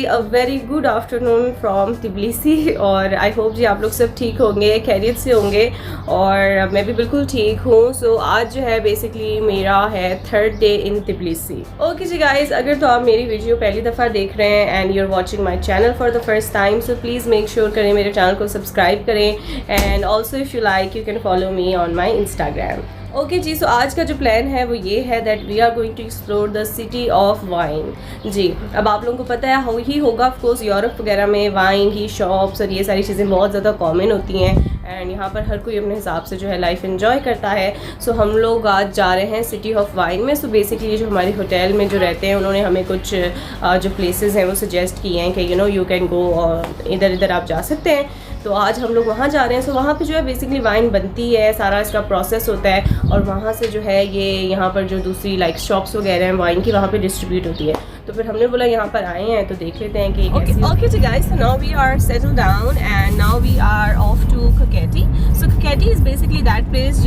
A very good afternoon from Tbilisi. और I hope जी आप लोग सब ठीक होंगे, खैरियत से होंगे, और मैं भी बिल्कुल ठीक हूँ। सो आज जो है बेसिकली मेरा है 3rd day in Tbilisi. Okay जी गाइज, अगर तो आप मेरी वीडियो पहली दफ़ा देख रहे हैं and you are watching my channel for the first time, so please make sure करें मेरे चैनल को सब्सक्राइब करें, and also if you like you can follow me on my Instagram. Okay जी, सो आज का जो प्लान है वो ये है that we are going to explore the city of wine. जी, अब आप लोगों को पता है ही होगा ऑफकोर्स, यूरोप वगैरह में वाइन की शॉप्स और ये सारी चीज़ें बहुत ज़्यादा कॉमन होती हैं, एंड यहाँ पर हर कोई अपने हिसाब से जो है लाइफ एंजॉय करता है। सो हम लोग आज जा रहे हैं सिटी ऑफ वाइन में। सो बेसिकली जो हमारे होटल में जो रहते हैं उन्होंने हमें कुछ जो प्लेसेस हैं वो सजेस्ट किए हैं कि यू कैन गो, और इधर इधर आप जा सकते हैं। तो आज हम लोग वहाँ जा रहे हैं। सो वहाँ पे जो है बेसिकली वाइन बनती है, सारा इसका प्रोसेस होता है, और वहाँ से जो है ये यहाँ पर जो दूसरी लाइक शॉप्स वगैरह हैं वाइन की, वहाँ पे डिस्ट्रीब्यूट होती है। तो फिर हमने बोला यहाँ पर आए हैं तो देख लेते हैं कि ओके जी guys, so now we are settle down and now we are off to Kakheti. So Kakheti is basically that place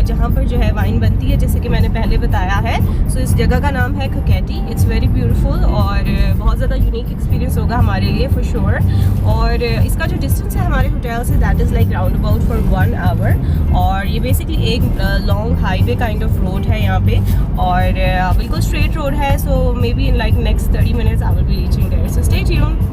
जहाँ पर जो है वाइन बनती है, जैसे कि मैंने पहले बताया है। सो इस जगह का नाम है खकेटी। इट्स वेरी ब्यूटीफुल और बहुत ज़्यादा यूनिक एक्सपीरियंस होगा हमारे लिए फॉर श्योर। और इसका जो डिस्टेंस है हमारे होटल से that is like round about for 1 hour, और ये बेसिकली एक long highway kind of road है यहाँ पे, और बिल्कुल स्ट्रेट रोड है। So maybe in like next 30 minutes I will be reaching there, so stay tuned.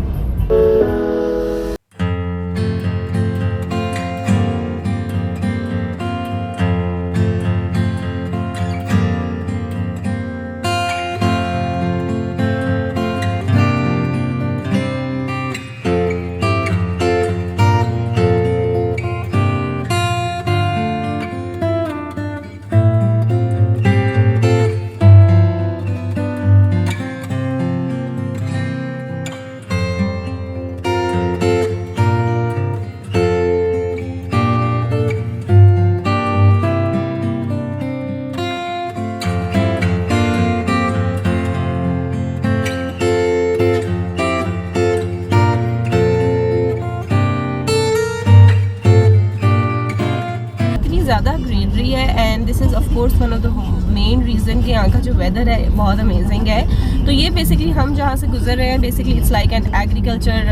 ज़्यादा ग्रीनरी है, and this is of course one of the main reason कि यहाँ का जो वेदर है बहुत अमेजिंग है। तो ये बेसिकली हम जहाँ से गुजर रहे हैं, basically it's like an agriculture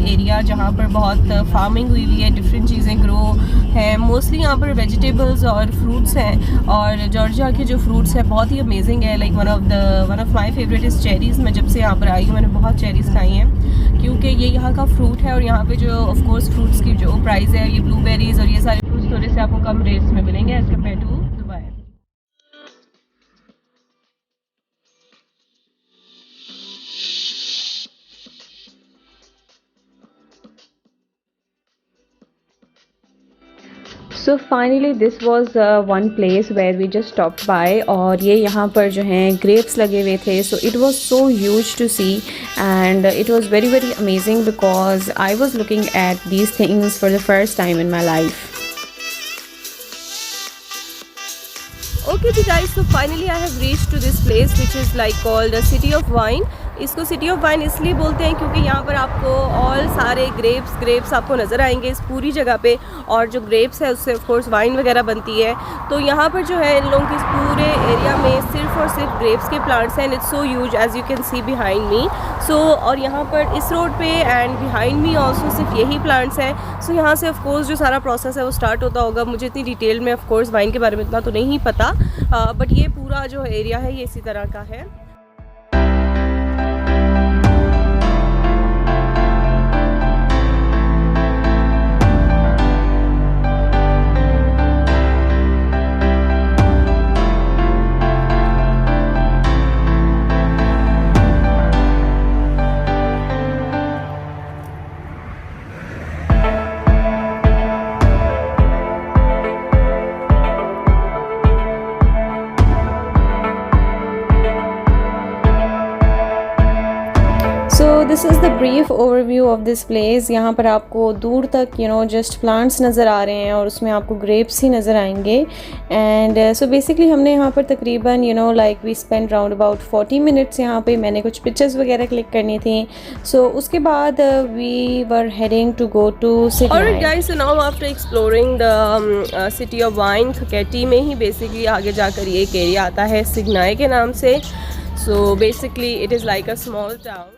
area, जहाँ पर बहुत फार्मिंग हुई हुई है, डिफरेंट चीज़ें ग्रो हैं। मोस्टली यहाँ पर वेजिटेबल्स और फ्रूट्स हैं, और जॉर्जिया के जो फ्रूट्स हैं बहुत ही अमेजिंग है। Like one of my favourite is cherries. मैं जब से यहाँ पर आई हूँ मैंने बहुत चेरीज़ खाई हैं, क्योंकि ये यहाँ का फ्रूट है, और यहाँ पे जो ऑफ कोर्स फ्रूट्स की जो प्राइस है, ये ब्लूबेरीज़ और ये सारे फ्रूट्स थोड़े से आपको कम रेट्स में मिलेंगे as compared to Dubai. So finally this was one place where we just stopped by, और ये यहाँ पर जो हैं ग्रेप्स लगे हुए थे। So it was so huge to see, and it was very very amazing because I was looking at these things for the first time in my life. Okay जी guys, so finally I have reached to this place which is like called the City of Wine। इसको city of wine इसलिए बोलते हैं क्योंकि यहाँ पर आपको all सारे ग्रेप्स आपको नज़र आएंगे इस पूरी जगह पे, और जो ग्रेप्स है उससे ऑफ कोर्स वाइन वगैरह बनती है। तो यहाँ पर जो है इन लोगों के इस पूरे एरिया में सिर्फ और सिर्फ ग्रेप्स के प्लांट्स हैं, and it's so huge as you can see behind me. So और यहाँ पर इस रोड पे एंड बिहाइंड मी ऑल्सो सिर्फ यही प्लांट्स हैं। सो यहाँ से ऑफ कोर्स जो सारा प्रोसेस है वो स्टार्ट होता होगा। मुझे इतनी डिटेल में ऑफ कोर्स वाइन के बारे में इतना तो नहीं पता, बट ये पूरा जो एरिया है ये इसी तरह का है। This is the brief overview of this place. यहाँ पर आपको दूर तक जस्ट प्लांट्स नज़र आ रहे हैं, और उसमें आपको ग्रेप्स ही नज़र आएंगे। एंड सो बेसिकली हमने यहाँ पर तकरीबन like we spend round about 40 minutes यहाँ पे। मैंने कुछ पिक्चर्स वगैरह क्लिक करनी थी। सो उसके बाद we were heading to go to city. Alright guys, so now after exploring the city of wine, Kakheti में ही बेसिकली आगे जाकर ये एक एरिया आता है सिग्नाई के नाम से। So basically it is like a small town.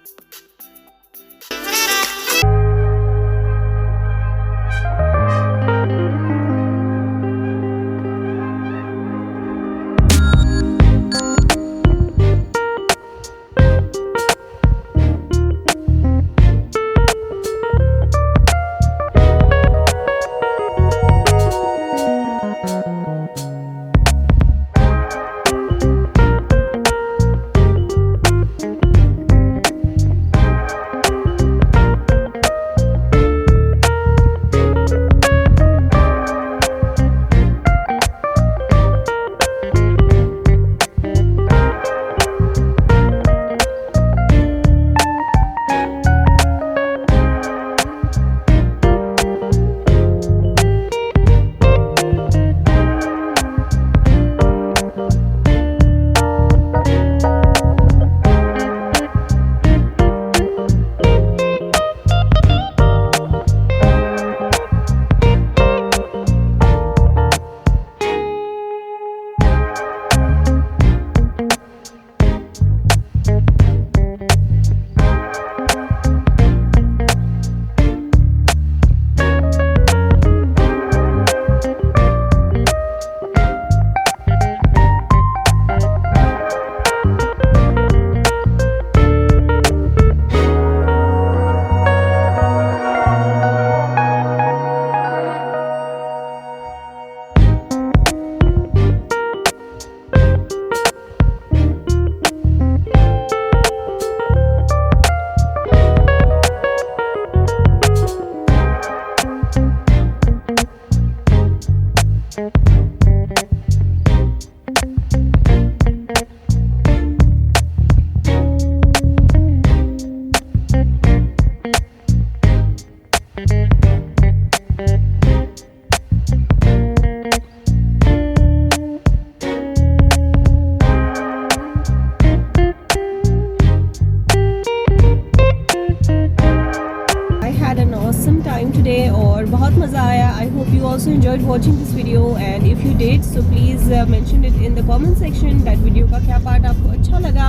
बहुत मज़ा आया. I hope you also enjoyed watching this video, and if you did, so please mention it in the comment section that video का क्या part आपको अच्छा लगा,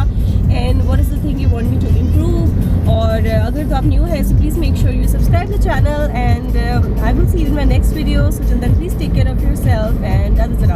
and what is the thing you want me to improve. और अगर तो आप new है, so please make sure you subscribe the channel, and I will see you in my next video. So till then, please take care of yourself, and others around.